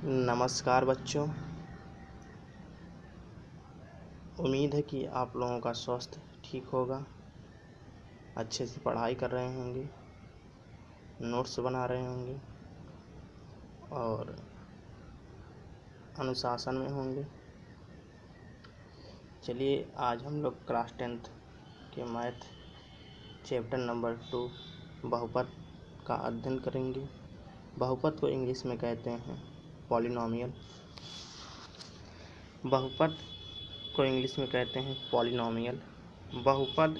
नमस्कार बच्चों। उम्मीद है कि आप लोगों का स्वास्थ्य ठीक होगा, अच्छे से पढ़ाई कर रहे होंगे, नोट्स बना रहे होंगे और अनुशासन में होंगे। चलिए आज हम लोग क्लास 10th के मैथ चैप्टर नंबर 2 बहुपद का अध्ययन करेंगे। बहुपद को इंग्लिश में कहते हैं पॉलिनोमियल। बहुपद को इंग्लिश में कहते हैं पॉलिनोमियल। बहुपद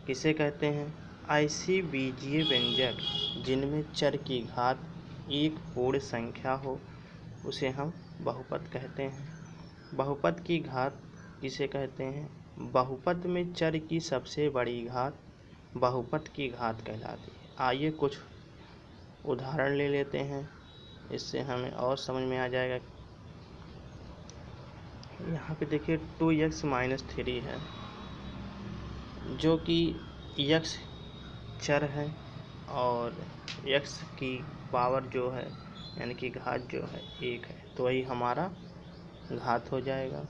किसे कहते हैं? ऐसी बीजीय व्यंजक जिनमें चर की घात एक पूर्ण संख्या हो उसे हम बहुपद कहते हैं। बहुपद की घात किसे कहते हैं? बहुपद में चर की सबसे बड़ी घात बहुपद की घात कहलाती है। आइए कुछ उदाहरण ले लेते हैं, इससे हमें और समझ में आ जाएगा। यहाँ पे देखिए 2x-3 है, जो कि x चर है और x की पावर जो है यानी कि घात जो है 1 है, तो वही हमारा घात हो जाएगा।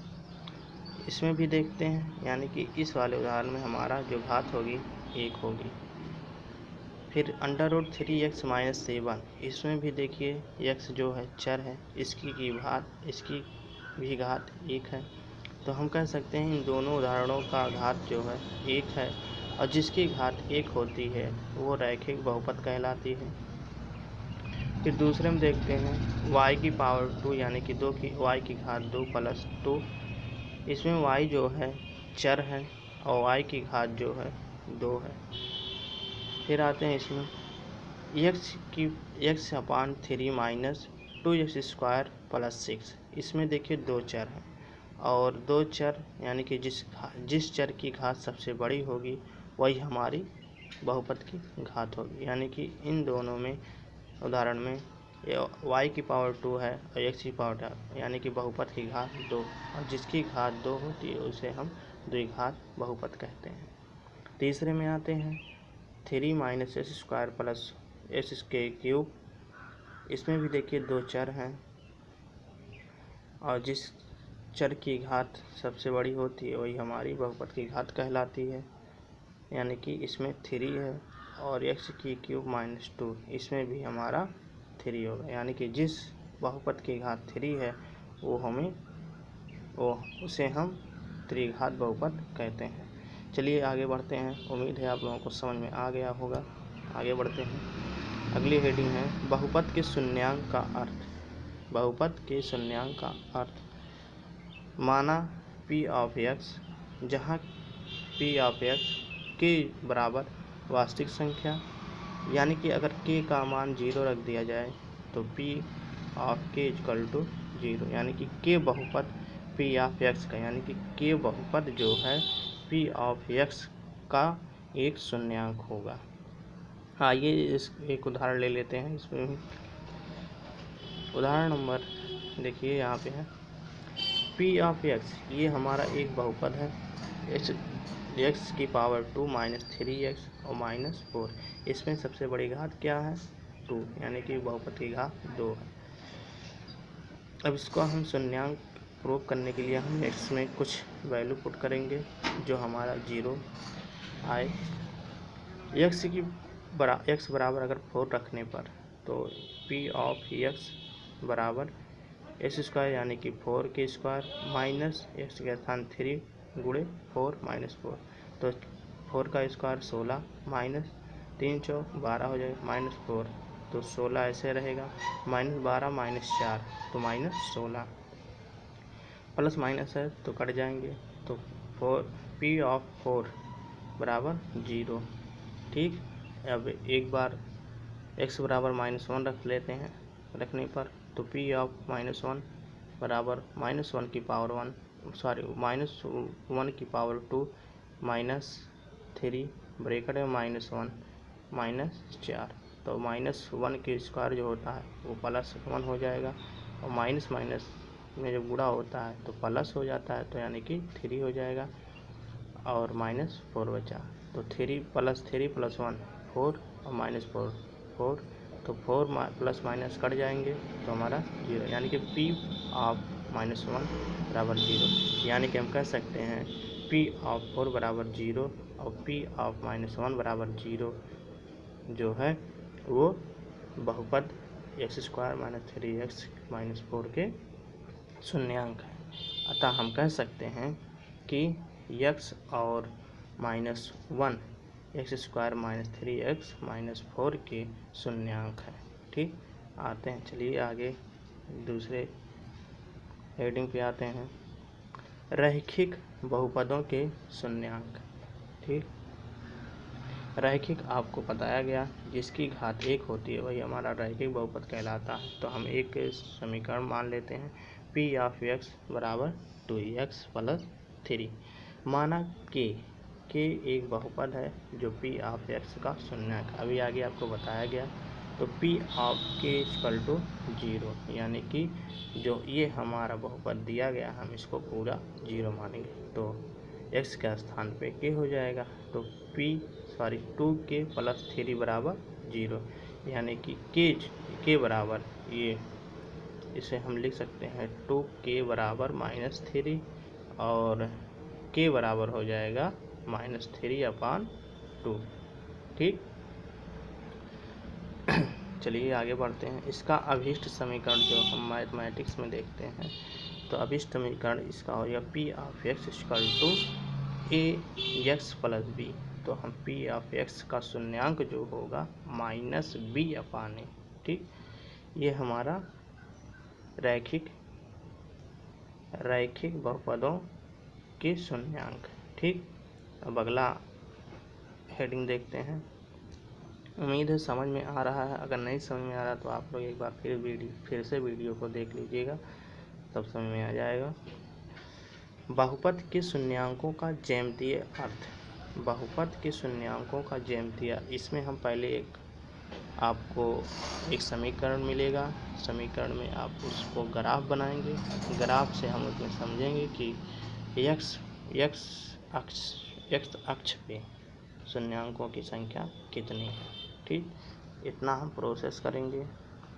इसमें भी देखते हैं, यानी कि इस वाले उदाहरण में हमारा जो घात होगी 1 होगी। फिर √3x-7, इसमें भी देखिए x जो है चर है, इसकी भी घात 1 है, तो हम कह सकते हैं इन दोनों उदाहरणों का घात जो है 1 है और जिसकी घात 1 होती है वो रैखिक बहुपद कहलाती है। फिर दूसरे में देखते हैं y⁴ यानी कि y की घात 2 + 2। इसमें y जो है चर है और y की घात जो है 2 है। फिर आते हैं इसमें x⁴ - 2x² + 6। इसमें देखिए 2 चर हैं और 2 चर यानी कि जिस चर की घात सबसे बड़ी होगी वही हमारी बहुपद की घात होगी। यानी कि इन दोनों में उदाहरण में y⁴ है और x⁴ यानी कि बहुपद की घात 2, और जिसकी घात 2 होती है उसे हम द्विघात बहुपद कहते हैं। तीसरे में आते हैं 3 - s² + s³। इसमें भी देखिए 2 चर हैं और जिस चर की घात सबसे बड़ी होती है वही हमारी बहुपद की घात कहलाती है। यानी कि इसमें 3 है और x³ - 2, इसमें भी हमारा 3 होगा। यानी कि जिस बहुपद की घात 3 है उसे हम त्रिघात बहुपद कहते हैं। चलिए आगे बढ़ते हैं। उम्मीद है आप लोगों को समझ में आ गया होगा। आगे बढ़ते हैं। अगली हेडिंग है बहुपद के शून्यांक का अर्थ। बहुपद के शून्यांक का अर्थ माना p(x), जहाँ p(x) के बराबर वास्तविक संख्या, यानी कि अगर k का मान 0 रख दिया जाए तो p(k) = 0, यानी कि k बहुपद p(x) का, यानी कि k बहुपद जो है p(x) का एक शून्यांक होगा। आइए इस एक उदाहरण ले लेते हैं। इसमें उदाहरण नंबर देखिए यहाँ पे है p(x), ये हमारा एक बहुपद है x⁴ - 3x और -4। इसमें सबसे बड़ी घात क्या है? 2, यानी कि बहुपद की घात 2 है। अब इसको हम शून्यांक प्रूव करने के लिए हम x में कुछ वैल्यू पुट करेंगे जो हमारा 0 आए। x बराबर अगर 4 रखने पर तो p(x) बराबर s², यानी कि 4k² माइनस x के स्थान 3 गुणे 4 - 4, तो 4 का स्क्वायर 16 माइनस 3 चौक 12 हो जाएगा -4, तो 16 ऐसे रहेगा। -12 - 4 तो -16, प्लस माइनस है तो कट जाएंगे, तो p(4) बराबर 0। ठीक, अब एक बार x बराबर -1 रख लेते हैं। रखने पर तो p(-1) बराबर -1 की पावर 1 -1 की पावर 2 -3 ब्रैकेट में -1 -4, तो -1 के स्क्वायर जो होता है वो +1 हो जाएगा और माइनस माइनस में जब गुणा होता है तो प्लस हो जाता है, तो यानी कि 3 हो जाएगा और -4 बचा, तो 3 + 3 + 1 4 और -4 4, तो 4 प्लस माइनस कट जाएंगे तो हमारा 0, यानी कि P ऑफ -1 बराबर 0। यानी कि हम कह सकते हैं P ऑफ 4 बराबर 0 और P ऑफ -1 बराबर 0 जो है वो बहुपद x² - 3x - 4 के शून्यांक है। अतः हम कह सकते हैं कि x और -1 x² - 3x - 4 के शून्यांक है। ठीक, आते हैं, चलिए आगे दूसरे हेडिंग पे आते हैं, रैखिक बहुपदों के शून्यांक। ठीक, रैखिक आपको बताया गया जिसकी घात 1 होती है वही हमारा रैखिक बहुपद कहलाता है। तो हम एक समीकरण मान लेते हैं P ऑफ x बराबर 2x + 3। माना कि एक बहुपद है जो P ऑफ x का शून्यांक, अभी आगे आपको बताया गया। तो P ऑफ k = 0, यानी कि जो ये हमारा बहुपद दिया गया हम इसको पूरा 0 मानेंगे तो x के स्थान पे k हो जाएगा। तो 2k + 3 बराबर 0, यानी कि k बराबर ये, इसे हम लिख सकते हैं 2k बराबर -3 और k बराबर हो जाएगा -3/2। ठीक, चलिए आगे बढ़ते हैं। इसका अभीष्ट समीकरण जो हम मैथमेटिक्स में देखते हैं, तो अभीष्ट समीकरण इसका हो गया P of x = ax + b। तो हम P ऑफ x का शून्यांक जो होगा -b/a। ठीक, ये हमारा रैखिक बहुपदों के शून्यांक। ठीक, अब अगला हेडिंग देखते हैं। उम्मीद है समझ में आ रहा है, अगर नहीं समझ में आ रहा तो आप लोग एक बार फिर से वीडियो को देख लीजिएगा, तब समझ में आ जाएगा। बहुपद के शून्यांकों का ज्यामितीय अर्थ। बहुपद के शून्यांकों का ज्यामितीय, इसमें हम पहले आपको एक समीकरण मिलेगा, समीकरण में आप उसको ग्राफ बनाएंगे, ग्राफ से हम उसमें समझेंगे कि x अक्ष पे शून्यांकों की संख्या कितनी है। ठीक, इतना हम प्रोसेस करेंगे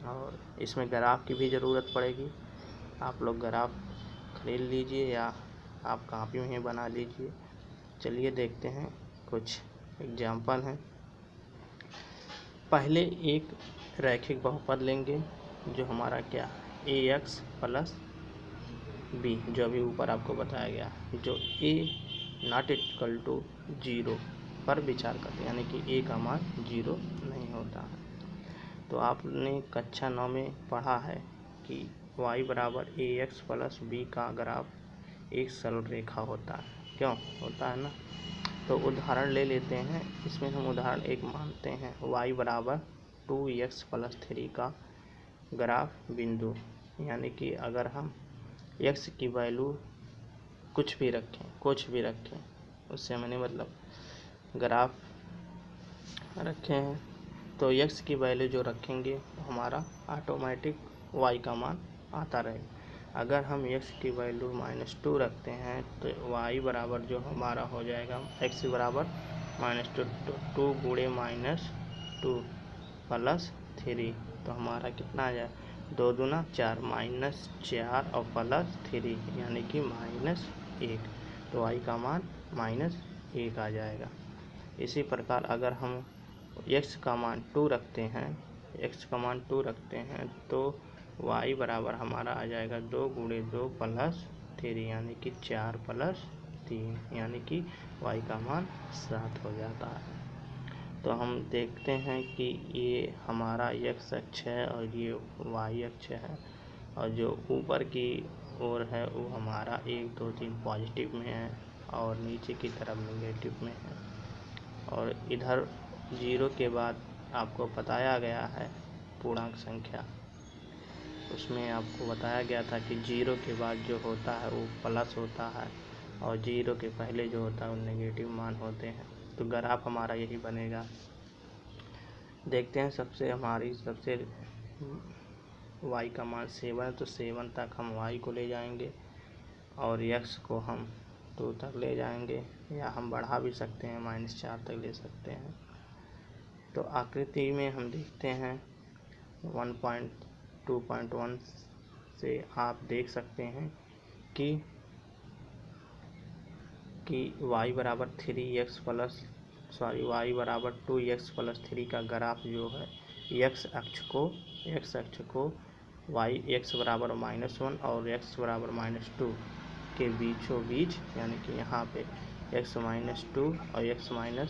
और इसमें ग्राफ की भी ज़रूरत पड़ेगी। आप लोग ग्राफ खरीद लीजिए या आप कॉपी में बना लीजिए। चलिए देखते हैं, कुछ एग्जाम्पल हैं। पहले एक रैखिक बहुपद लेंगे जो हमारा क्या, ax + b, जो अभी ऊपर आपको बताया गया, जो a ≠ 0 पर विचार करते हैं, यानी कि a का मान 0 नहीं होता है। तो आपने कक्षा 9 में पढ़ा है कि y बराबर ax + b का ग्राफ एक सरल रेखा होता है, क्यों होता है ना। तो उदाहरण ले लेते हैं, इसमें हम उदाहरण एक मानते हैं y बराबर 2x + 3 का ग्राफ बिंदु, यानी कि अगर हम x की वैल्यू कुछ भी रखें, उससे मैंने मतलब ग्राफ रखे हैं, तो x की वैल्यू जो रखेंगे तो हमारा ऑटोमेटिक y का मान आता रहेगा। अगर हम x की वैल्यू -2 रखते हैं तो y बराबर जो हमारा हो जाएगा, x बराबर -2, 2 × -2 + 3, तो हमारा कितना आ जाए, 2 दूना 4, -4 और +3 यानी कि -1, तो y का मान -1 आ जाएगा। इसी प्रकार अगर हम x का मान 2 रखते हैं तो y बराबर हमारा आ जाएगा 2 × 2 + 3 यानी कि 4 + 3, यानी कि y का मान 7 हो जाता है। तो हम देखते हैं कि ये हमारा x अक्ष है और ये y अक्ष है, और जो ऊपर की ओर है वो हमारा 1 2 3 पॉजिटिव में है और नीचे की तरफ नेगेटिव में है। और इधर 0 के बाद आपको बताया गया है पूर्णांक संख्या, उसमें आपको बताया गया था कि 0 के बाद जो होता है वो प्लस होता है और 0 के पहले जो होता है वो नेगेटिव मान होते हैं। तो ग्राफ हमारा यही बनेगा। देखते हैं, सबसे y का मान 7 है, तो 7 तक हम y को ले जाएंगे और x को हम 2 तक ले जाएंगे, या हम बढ़ा भी सकते हैं, -4 तक ले सकते हैं। तो आकृति में हम देखते हैं 1.2.1 से आप देख सकते हैं कि y बराबर 3x प्लस y बराबर 2x प्लस 3 का ग्राफ जो है x अक्ष को x बराबर -1 और x बराबर -2 के बीचों बीच, यानी कि यहाँ पे x -2 और x -1,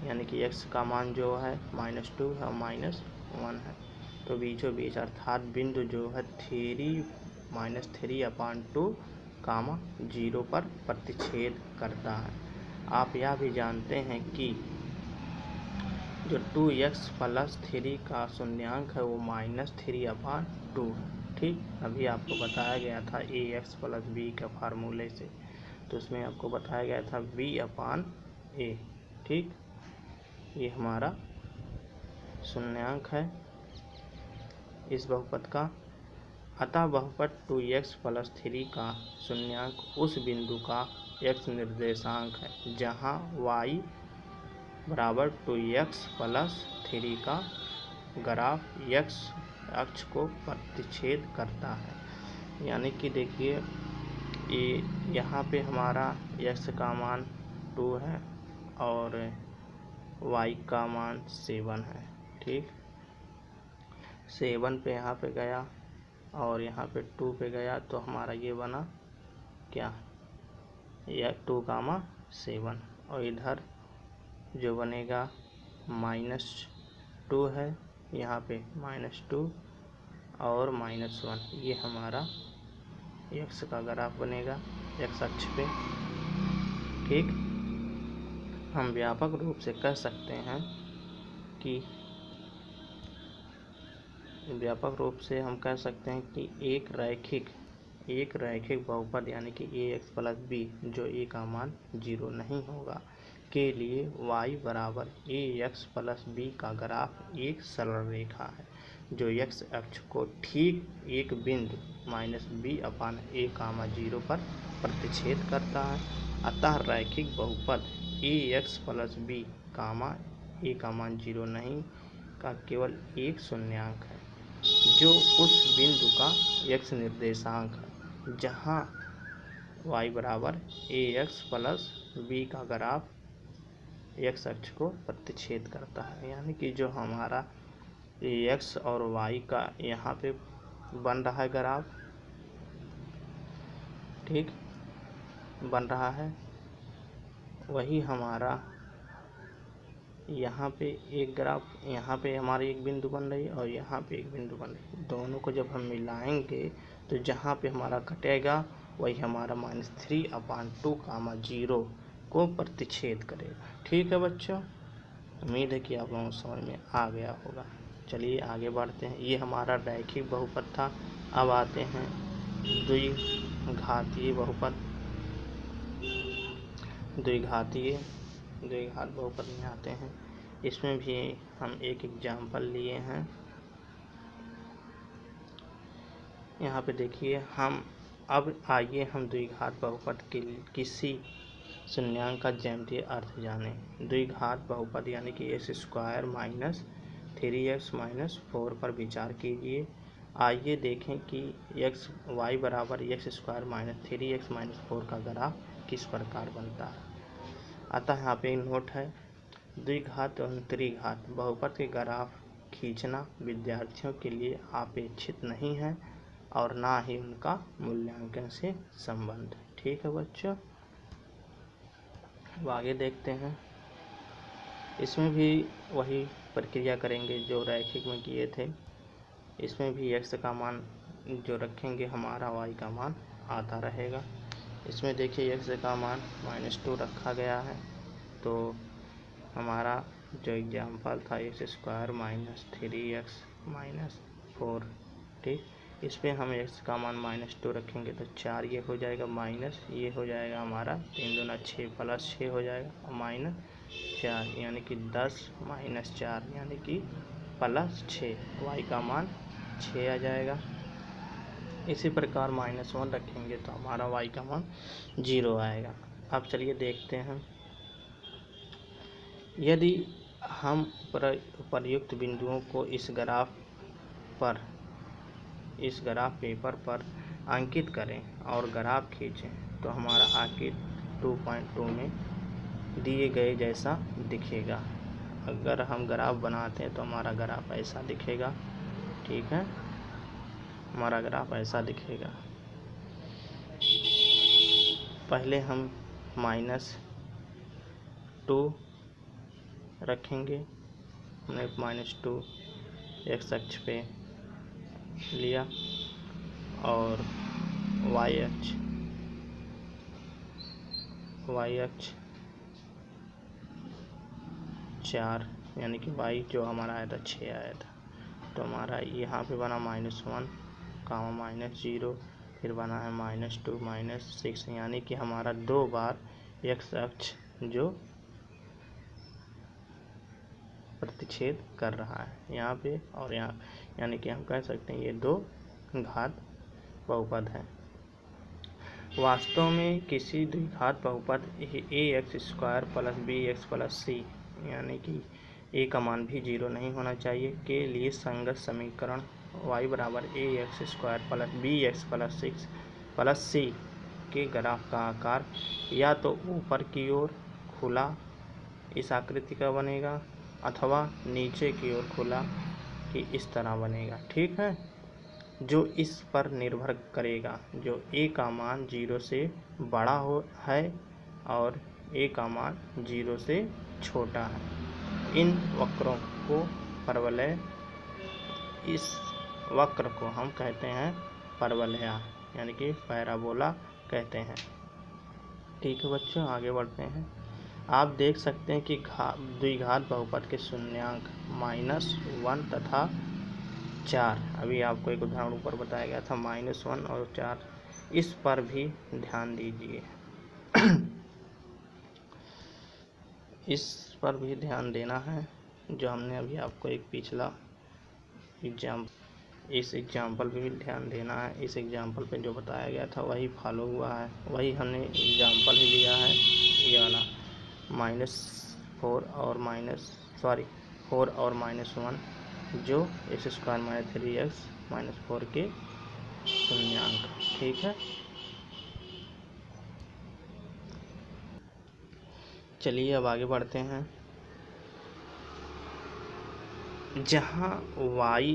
यानी कि x का मान जो है -2 और -1 है, तो बीचों बीच अर्थात बिंदु जो है 3-3/2 0 पर प्रतिच्छेद करता है। आप यह भी जानते हैं कि जो 2x प्लस 3 का शून्यांक है वो -3/2 है। ठीक, अभी आपको बताया गया था ax प्लस b के फार्मूले से, तो उसमें आपको बताया गया था b/a। ठीक, ये हमारा शून्यांक है इस बहुपद का। अतः बहुपद 2x प्लस 3 का शून्यांक उस बिंदु का x निर्देशांक है जहाँ y बराबर 2x प्लस 3 का ग्राफ x अक्ष को प्रतिच्छेद करता है। यानी कि देखिए ये यहाँ पे हमारा x का मान 2 है और y का मान 7 है। ठीक, 7 पे यहाँ पे गया और यहाँ पे 2 पे गया, तो हमारा ये बना क्या, यह 2,7, और इधर जो बनेगा -2 है, यहाँ पे -2 और -1, ये हमारा x का ग्राफ बनेगा x अक्ष पे। ठीक, हम व्यापक रूप से कह सकते हैं कि एक रैखिक बहुपद यानी कि ax प्लस b जो a का मान 0 नहीं होगा के लिए y बराबर ax प्लस b का ग्राफ एक सरल रेखा है जो x अक्ष को ठीक एक बिंदु -b/a, 0 पर प्रतिच्छेद करता है। अतः रैखिक बहुपद ax प्लस b, a का मान 0 नहीं का केवल एक शून्यांक है जो उस बिंदु का x निर्देशांक है जहाँ y बराबर ax प्लस b का ग्राफ x अक्ष को प्रतिच्छेद करता है। यानी कि जो हमारा x और y का यहाँ पे बन रहा है ग्राफ, ठीक, बन रहा है, वही हमारा यहाँ पे एक ग्राफ, यहाँ पे हमारी एक बिंदु बन रही है और यहाँ पे एक बिंदु बन रही है। दोनों को जब हम मिलाएंगे तो जहाँ पे हमारा कटेगा वही हमारा -3/2, 0 को प्रतिच्छेद करेगा। ठीक है बच्चों, उम्मीद है कि आप लोगों को समझ में आ गया होगा। चलिए आगे बढ़ते हैं। ये हमारा रैखिक बहुपद था। अब आते हैं द्विघातीय बहुपद। द्विघात बहुपद में आते हैं। इसमें भी हम एक एग्जाम्पल लिए हैं। यहाँ पे देखिए, अब आइए हम द्विघात बहुपद के किसी शून्यांक का ज्यामितीय अर्थ जानें। द्विघात बहुपद यानी कि x² - 3x - 4 पर विचार कीजिए। आइए देखें कि y बराबर x² - 3x - 4 का ग्राफ किस प्रकार बनता है। अतः यहाँ पे नोट है, द्विघात और त्रिघात बहुपद के ग्राफ खींचना विद्यार्थियों के लिए अपेक्षित नहीं है और ना ही उनका मूल्यांकन से संबंध। ठीक है बच्चों, अब आगे देखते हैं। इसमें भी वही प्रक्रिया करेंगे जो रैखिक में किए थे। इसमें भी x का मान जो रखेंगे हमारा y का मान आता रहेगा। इसमें देखिए x का मान -2 रखा गया है, तो हमारा जो एग्जाम्पल था x² - 3x - 4। ठीक, इस पर हम x का मान -2 रखेंगे तो 4 ये हो जाएगा, माइनस ये हो जाएगा हमारा 3 दूना 6 प्लस 6 हो जाएगा और -4 यानी कि 10 - 4 यानी कि +6, y का मान 6 आ जाएगा। इसी प्रकार -1 रखेंगे तो हमारा y का मान 0 आएगा। अब चलिए देखते हैं, यदि हम उपर्युक्त बिंदुओं को इस ग्राफ पेपर पर अंकित करें और ग्राफ खींचें तो हमारा आंकित 2.2 में दिए गए जैसा दिखेगा। अगर हम ग्राफ बनाते हैं तो हमारा ग्राफ ऐसा दिखेगा। ठीक है, हमारा ग्राफ ऐसा दिखेगा। पहले हम -2 रखेंगे। हमने -2 x अक्ष पे लिया और y अक्ष 4 यानी कि y जो हमारा आया था 6 आया था। तो हमारा यहाँ पे बना -1, -0, फिर बना है -2, -6 यानी कि हमारा 2 बार x अक्ष जो प्रतिच्छेद कर रहा है यहाँ पे और यहाँ, यानी कि हम कह सकते हैं ये 2 घात बहुपद है। वास्तव में किसी द्विघात बहुपद ax² + bx + c यानी कि a का मान भी 0 नहीं होना चाहिए के लिए संगत समीकरण y = ax² + bx + c के ग्राफ का आकार या तो ऊपर की ओर खुला इस आकृति का बनेगा अथवा नीचे की ओर खुला कि इस तरह बनेगा। ठीक है, जो इस पर निर्भर करेगा जो a का मान 0 से बड़ा है और a का मान 0 से छोटा है। इन वक्रों को परवलय, इस वक्र को हम कहते हैं परवलया यानी कि पैराबोला कहते हैं। ठीक है बच्चों, आगे बढ़ते हैं। आप देख सकते हैं कि द्विघात बहुपद के शून्यांक -1 तथा 4, अभी आपको एक उदाहरण ऊपर बताया गया था -1 और 4, इस पर भी ध्यान दीजिए। इस पर भी ध्यान देना है जो हमने अभी आपको एक पिछला इस एग्जाम्पल पे भी ध्यान देना है। इस एग्जाम्पल पे जो बताया गया था वही फॉलो हुआ है, वही हमने एग्जाम्पल ही लिया है। ये वाला -4 और -1 जो x² - 3x - 4 के शून्यांक। ठीक है, चलिए अब आगे बढ़ते हैं। जहाँ y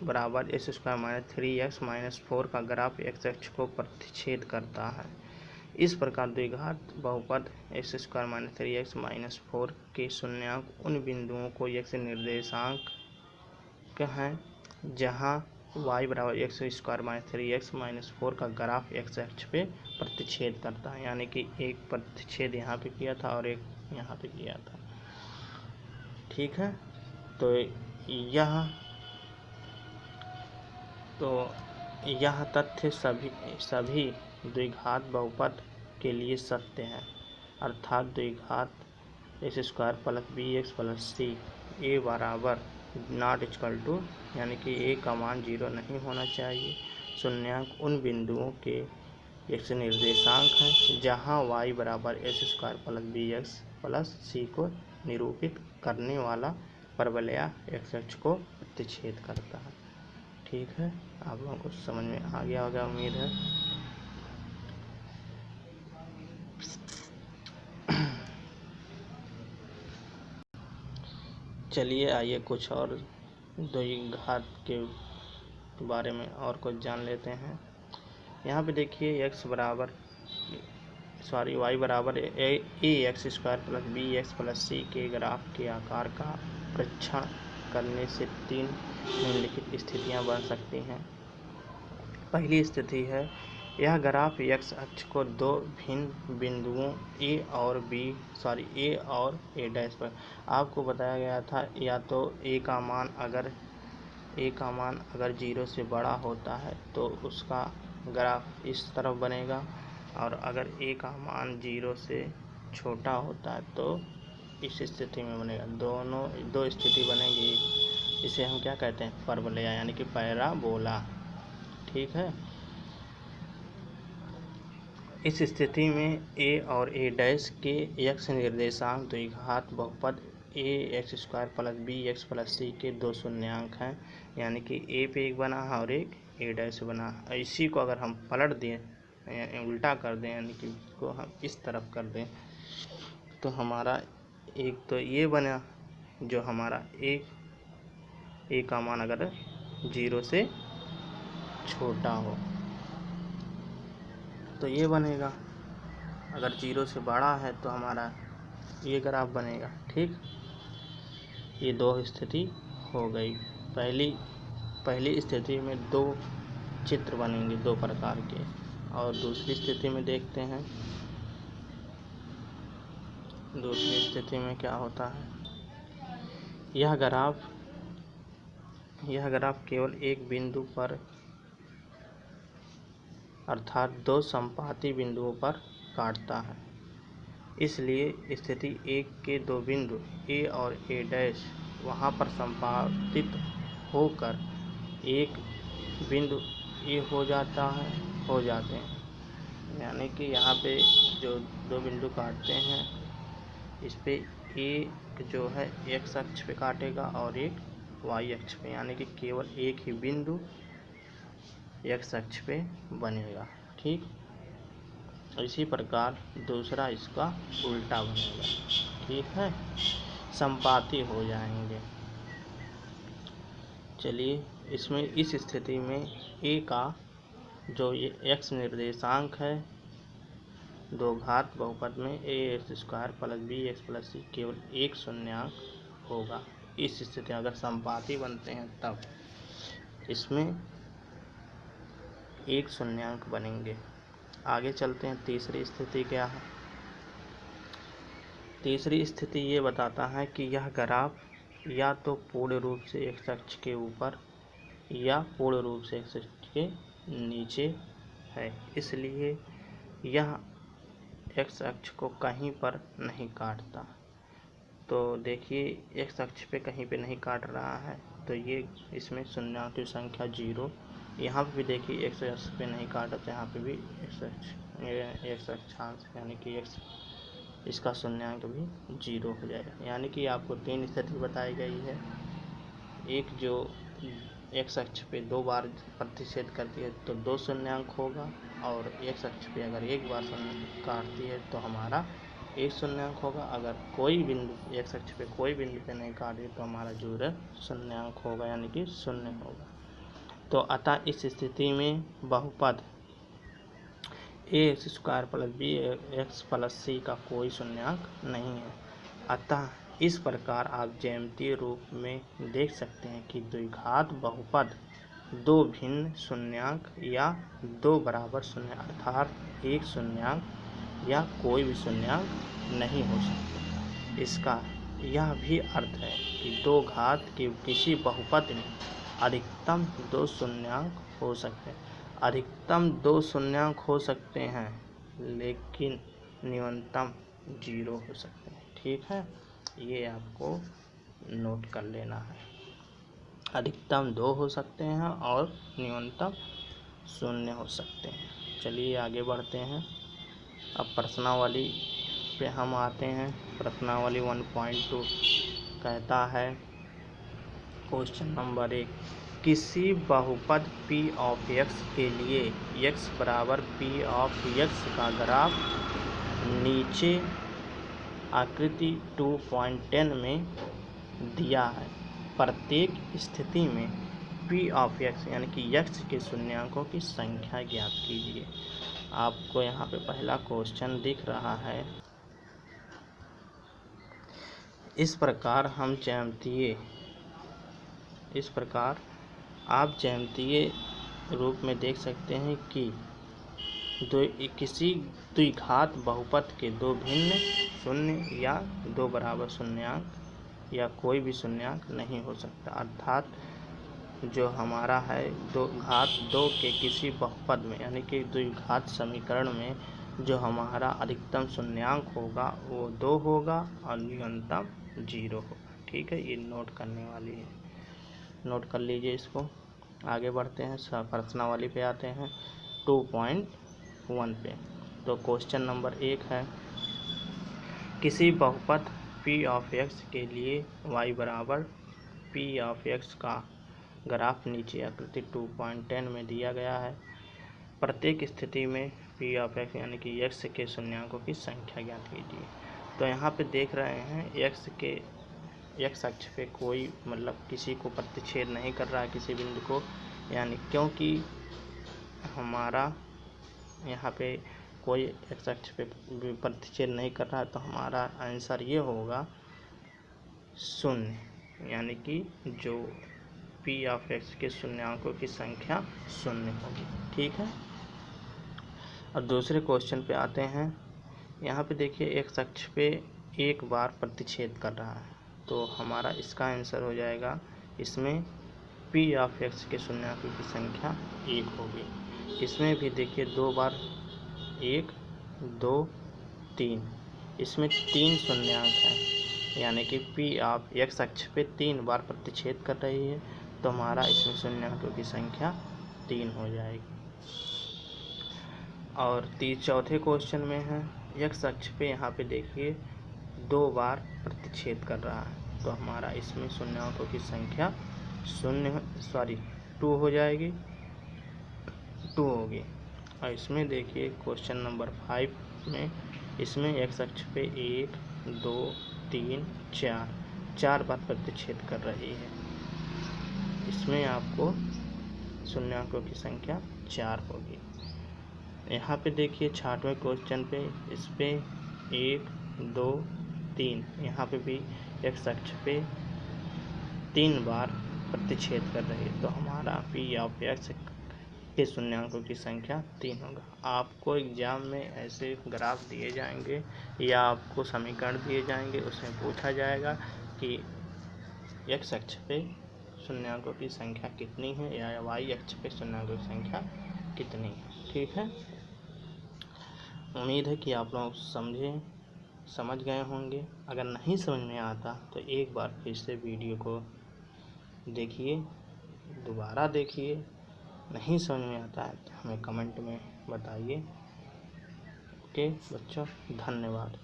बराबर x² - 3x - 4 का ग्राफ x अक्ष को प्रतिच्छेद करता है। इस प्रकार द्विघात बहुपद x² - 3x - 4 के शून्यांक उन बिंदुओं को x निर्देशांक हैं जहाँ y बराबर x² - 3x - 4 का ग्राफ x अक्ष पे प्रतिच्छेद करता है। यानी कि एक प्रतिच्छेद यहाँ पे किया था और एक यहाँ पे किया था। ठीक है, तो यह तथ्य सभी द्विघात बहुपद के लिए सत्य है, अर्थात द्विघात x² + bx + c a बराबर ≠ यानी कि a का मान 0 नहीं होना चाहिए। शून्यांक उन बिंदुओं के x निर्देशांक हैं जहां y बराबर x² + bx + c को निरूपित करने वाला परवलया x अक्ष को प्रतिच्छेद करता है। ठीक है, आप लोगों को समझ में आ गया होगा, उम्मीद है। चलिए आइए कुछ और द्विघात के बारे में और कुछ जान लेते हैं। यहाँ पे देखिए y बराबर ax² + bx + c के ग्राफ के आकार का परीक्षण करने से 3 निम्नलिखित स्थितियाँ बन सकती हैं। पहली स्थिति है, यह ग्राफ x अक्ष को 2 भिन्न बिंदुओं a और a' पर आपको बताया गया था। या तो a का मान अगर 0 से बड़ा होता है तो उसका ग्राफ इस तरफ बनेगा, और अगर a का मान 0 से छोटा होता है तो इस स्थिति में बनेगा। दो स्थिति बनेगी, इसे हम क्या कहते हैं, परवलया यानी कि पैराबोला। ठीक है, इस स्थिति में a और a डैश के x निर्देशांक द्विघात बहुपद ax² plus bx plus c के दो शून्यांक हैं, यानी कि a पे एक बना है और एक a डैश बना है। इसी को अगर हम पलट दें, उल्टा कर दें, यानी कि इसको हम इस तरफ कर दें, तो हमारा एक तो ये बना जो हमारा a का मान अगर 0 से छोटा हो तो ये बनेगा, अगर 0 से बड़ा है तो हमारा ये ग्राफ बनेगा। ठीक, ये दो स्थिति हो गई। पहली स्थिति में दो चित्र बनेंगे दो प्रकार के, और दूसरी स्थिति में देखते हैं दूसरी स्थिति में क्या होता है। यह ग्राफ केवल एक बिंदु पर अर्थात दो संपाती बिंदुओं पर काटता है। इसलिए स्थिति 1 के दो बिंदु A और A डैश वहाँ पर संपातित होकर एक बिंदु A हो जाते हैं, यानी कि यहाँ पे जो दो बिंदु काटते हैं इस पे एक जो है x अक्ष पे काटेगा और एक y अक्ष पे, यानी कि केवल एक ही बिंदु x अक्ष पे बनेगा। ठीक, इसी प्रकार दूसरा इसका उल्टा बनेगा। ठीक है, संपाती हो जाएंगे। चलिए, इसमें इस स्थिति में a का जो ये x निर्देशांक है दो घात बहुपद में ax² plus bx plus c केवल एक शून्यांक होगा। इस स्थिति में अगर संपाती बनते हैं तब इसमें एक शून्यांक बनेंगे। आगे चलते हैं, तीसरी स्थिति क्या है। तीसरी स्थिति ये बताता है कि यह ग्राफ या तो पूर्ण रूप से x अक्ष के ऊपर या पूर्ण रूप से x अक्ष के नीचे है, इसलिए यह x अक्ष को कहीं पर नहीं काटता। तो देखिए x अक्ष पे कहीं पे नहीं काट रहा है, तो ये इसमें शून्यांक की संख्या 0। यहाँ पे भी देखिए x अक्ष पे नहीं काटा, तो यहाँ पे भी x अक्षांश यानी कि x इसका शून्यांक भी 0 हो जाएगा। यानी कि आपको तीन स्थिति बताई गई है। एक जो x अक्ष पे दो बार प्रतिच्छेद करती है तो दो शून्यांक होगा, और x अक्ष पे अगर एक बार काटती है तो हमारा एक शून्यांक होगा। अगर कोई बिंदु x अक्ष पे कोई बिंदु पे नहीं काटे तो हमारा जो शून्यांक होगा, यानी कि शून्य होगा। तो अतः इस स्थिति में बहुपद ax² plus bx plus c का कोई शून्यांक नहीं है। अतः इस प्रकार आप ज्यामितीय रूप में देख सकते हैं कि द्विघात बहुपद दो भिन्न शून्यांक या दो बराबर शून्य अर्थात एक शून्यांक या कोई भी शून्यांक नहीं हो सकते। इसका यह भी अर्थ है कि दो घात के किसी बहुपद में अधिकतम दो शून्यांक हो सकते हैं। अधिकतम दो शून्यांक हो सकते हैं, लेकिन न्यूनतम 0 हो सकते हैं। ठीक है, ये आपको नोट कर लेना है। अधिकतम 2 हो सकते हैं और न्यूनतम 0 हो सकते हैं। चलिए आगे बढ़ते हैं। अब प्रश्नावली पे हम आते हैं। प्रश्नावली 1.2 कहता है, क्वेश्चन नंबर 1, किसी बहुपद p ऑफ x के लिए x बराबर p ऑफ x का ग्राफ नीचे आकृति 2.10 में दिया है। प्रत्येक स्थिति में p ऑफ x यानी कि x के शून्यांकों की संख्या ज्ञात कीजिए। आपको यहाँ पे पहला क्वेश्चन दिख रहा है। इस प्रकार आप ज्यामितीय रूप में देख सकते हैं कि किसी द्विघात बहुपद के दो भिन्न शून्य या दो बराबर शून्यांक या कोई भी शून्यांक नहीं हो सकता। अर्थात जो हमारा है दो घात 2 के किसी बहुपद में यानी कि द्विघात समीकरण में जो हमारा अधिकतम शून्यांक होगा वो 2 होगा और न्यूनतम 0 होगा। ठीक है, ये नोट करने वाली है, नोट कर लीजिए इसको। आगे बढ़ते हैं, प्रश्नावली पे आते हैं 2.1 पे। तो क्वेश्चन नंबर 1 है, किसी बहुपद p ऑफ x के लिए y बराबर p ऑफ x का ग्राफ नीचे आकृति 2.10 में दिया गया है। प्रत्येक स्थिति में p ऑफ x यानी कि x के शून्याङ्कों की संख्या ज्ञात कीजिए। तो यहाँ पे देख रहे हैं x अक्ष पे कोई मतलब किसी को प्रतिच्छेद नहीं कर रहा है किसी बिंदु को, यानी क्योंकि हमारा यहाँ पे कोई x अक्ष पे प्रतिच्छेद नहीं कर रहा है, तो हमारा आंसर ये होगा 0, यानी कि जो p ऑफ x के शून्याङ्कों की संख्या 0 होगी। ठीक है। अब दूसरे क्वेश्चन पे आते हैं। यहाँ पे देखिए x अक्ष पे एक बार प्रतिच्छेद कर रहा है, तो हमारा इसका आंसर हो जाएगा, इसमें p ऑफ x के शून्याङ्कों की संख्या 1 होगी। इसमें भी देखिए 2 बार 1 2 3, इसमें 3 शून्याङ्क हैं, यानी कि p ऑफ x अक्ष पे 3 बार प्रतिच्छेद कर रही है, तो हमारा इसमें शून्याङ्कों की संख्या 3 हो जाएगी। और चौथे क्वेश्चन में है, x अक्ष पे यहाँ पे देखिए 2 बार प्रतिच्छेद कर रहा है, तो हमारा इसमें शून्याङ्कों की संख्या 2 हो जाएगी, 2 होगी। और इसमें देखिए क्वेश्चन नंबर 5 में, इसमें x अक्ष पे 1 2 3 4 बार प्रतिच्छेद कर रही है, इसमें आपको शून्याङ्कों की संख्या 4 होगी। यहाँ पे देखिए 6वें क्वेश्चन पे, इस पे 1 2 3, यहाँ पे भी x अक्ष पे 3 बार प्रतिच्छेद कर रही है, तो हमारा p ऑफ x के शून्याङ्कों की संख्या 3 होगा। आपको एग्जाम में ऐसे ग्राफ दिए जाएंगे या आपको समीकरण दिए जाएंगे, उसमें पूछा जाएगा कि x अक्ष पे शून्याङ्कों की संख्या कितनी है या y अक्ष पे शून्याङ्कों की संख्या कितनी है। ठीक है। उम्मीद है कि आप लोग समझ गए होंगे। अगर नहीं समझ में आता तो एक बार फिर से वीडियो को देखिए, दोबारा देखिए। नहीं समझ में आता है तो हमें कमेंट में बताइए। ओके बच्चों, धन्यवाद।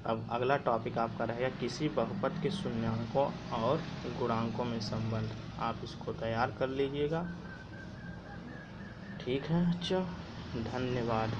अब अगला टॉपिक आपका रहेगा किसी बहुपद के शून्याङ्कों और गुणांकों में संबंध। आप इसको तैयार कर लीजिएगा। ठीक है बच्चों, धन्यवाद।